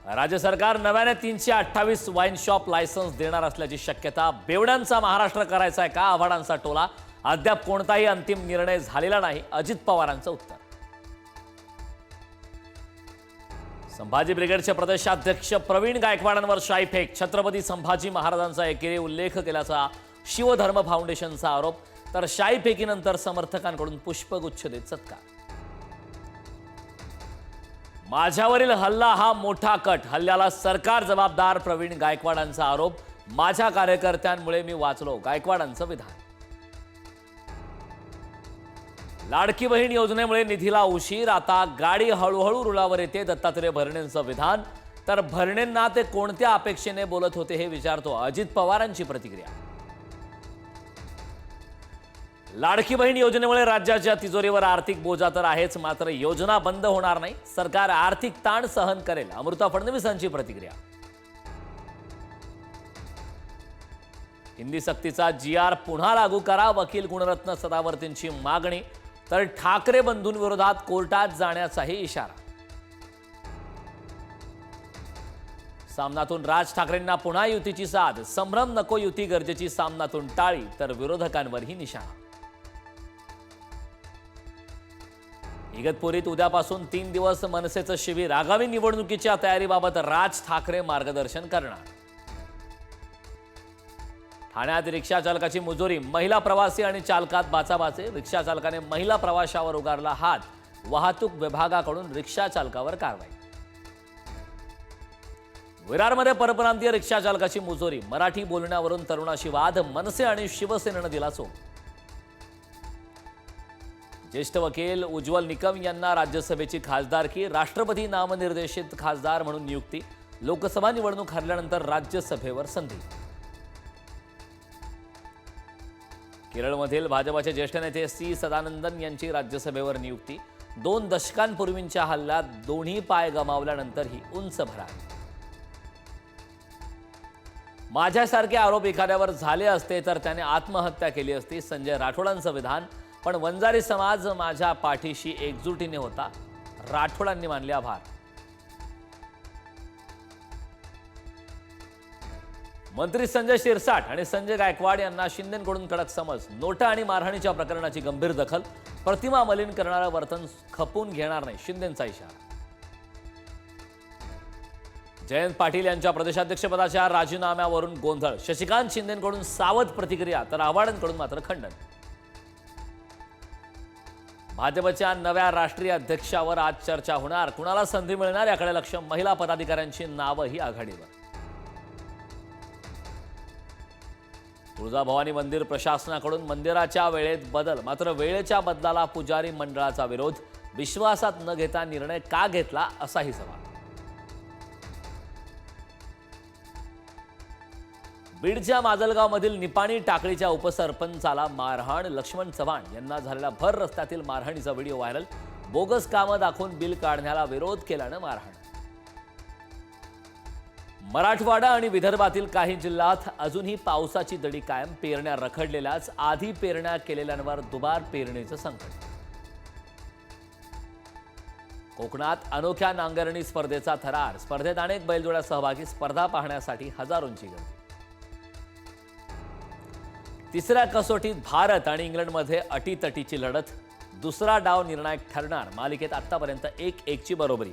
राज्य सरकार नव्याने 328 वाईन शॉप लायसन्स देणार असल्याची शक्यता. बेवड्यांचा महाराष्ट्र करायचा आहे का आव्हाडांचा टोला. अद्याप कोणताही अंतिम निर्णय झालेला नाही, अजित पवारांचं उत्तर. संभाजी ब्रिगेडचे प्रदेशाध्यक्ष प्रवीण गायकवाडांवर शाईफेक. छत्रपती संभाजी महाराजांचा एकेरी उल्लेख केल्याचा शिवधर्म फाउंडेशनचा आरोप. तर शाईफेकीनंतर समर्थकांकडून पुष्पगुच्छ देत सत्कार. माझ्यावरील हल्ला हा मोठा कट. हल्ल्याला सरकार जबाबदार. प्रवीण गायकवाडांचा आरोप. माझ्या कार्यकर्त्यांमुळे मी वाचलो, गायकवाडांचं विधान. लाडकी बहीण योजनेमुळे निधीला उशीर. आता गाडी हळूहळू रुळावर येते, दत्तात्रय भरणेंचं विधान. तर भरणेंना ते कोणत्या अपेक्षेने बोलत होते हे विचारतो अजित पवारांची प्रतिक्रिया. लाडकी बहीण योजनेमुळे राज्याच्या तिजोरीवर आर्थिक बोजा तर आहेच, मात्र योजना बंद होणार नाही. सरकार आर्थिक ताण सहन करेल, अमृता फडणवीसांची प्रतिक्रिया. हिंदी सक्तीचा GR पुन्हा लागू करा, वकील गुणरत्न सदावर्तींची मागणी. तर ठाकरे बंधूंविरोधात कोर्टात जाण्याचाही इशारा. सामनातून राज ठाकरेंना पुन्हा युतीची साथ. संभ्रम नको, युती गरजेची, सामनातून टाळी. तर विरोधकांवरही निशाणा. इगतपुरीत उद्यापासून 3 दिवस मनसेचं शिबिर. आगामी निवडणुकीच्या तयारीबाबत राज ठाकरे मार्गदर्शन करणार. ठाण्यात रिक्षा चालकाची मुजोरी. महिला प्रवासी आणि चालकात बाचाबाची. रिक्षा चालकाने महिला प्रवाशावर उगारला हात. वाहतूक विभागाकडून रिक्षा चालकावर कारवाई. विरारमध्ये परप्रांतीय रिक्षा चालकाची मुजोरी. मराठी बोलण्यावरून तरुणाशी वाद. मनसे आणि शिवसेनेनं दिला चोप. ज्येष्ठ वकील उज्ज्वल निकम यांना राज्यसभेची खासदारकी. राष्ट्रपती नामनिर्देशित खासदार म्हणून नियुक्ती. लोकसभा निवडणूक हरल्यानंतर राज्यसभेवर संधी. केरळमधील भाजपाचे ज्येष्ठ नेते C सदानंदन यांची राज्यसभेवर नियुक्ती. 2 दशकांपूर्वींच्या हल्ल्यात दोन्ही पाय गमावल्यानंतर ही उंच भरारी. माझ्यासारखे आरोप एखाद्यावर झाले असते तर त्याने आत्महत्या केली असती, संजय राठोडांचं विधान. पण वंजारी समाज माझ्या पाठीशी एकजुटीने होता, राठोडांनी मानले आभार. मंत्री संजय शिरसाट आणि संजय गायकवाड यांना शिंदेंकडून कडक समज. नोटा आणि मारहाणीच्या प्रकरणाची गंभीर दखल. प्रतिमा मलिन करणारं वर्तन खपून घेणार नाही, शिंदेंचा इशारा. जयंत पाटील यांच्या प्रदेशाध्यक्षपदाच्या राजीनाम्यावरून गोंधळ. शशिकांत शिंदेंकडून सावध प्रतिक्रिया, तर आव्हाडांकडून मात्र खंडन. भाजपच्या नव्या राष्ट्रीय अध्यक्षावर आज चर्चा होणार. कुणाला संधी मिळणार याकडे लक्ष. महिला पदाधिकाऱ्यांची नावंही आघाडीवर. तुळजाभवानी मंदिर प्रशासनाकडून मंदिराच्या वेळेत बदल. मात्र वेळेच्या बदलाला पुजारी मंडळाचा विरोध. विश्वासात न घेता निर्णय का घेतला, असाही सवाल. बीडच्या माजलगावमधील निपाणी टाकळीच्या उपसरपंचाला मारहाण. लक्ष्मण चव्हाण यांना झालेला भर रस्त्यातील मारहाणीचा व्हिडिओ व्हायरल. बोगस कामं दाखवून बिल काढण्याला विरोध केल्यानं मारहाण. मराठवाडा आणि विदर्भातील काही जिल्ह्यात अजूनही पावसाची दडी कायम. पेरण्या रखडलेल्याच. आधी पेरण्या केलेल्यांवर दुबार पेरणीचं संकट. कोकणात अनोख्या नांगरणी स्पर्धेचा थरार. स्पर्धेत अनेक बैलजोड्या सहभागी. स्पर्धा पाहण्यासाठी हजारोंची गर्दी. तिसऱ्या कसोटीत भारत आणि इंग्लंडमध्ये अटीतटीची लढत. दुसरा डाव निर्णायक ठरणार. मालिकेत आतापर्यंत 1-1 ची बरोबरी.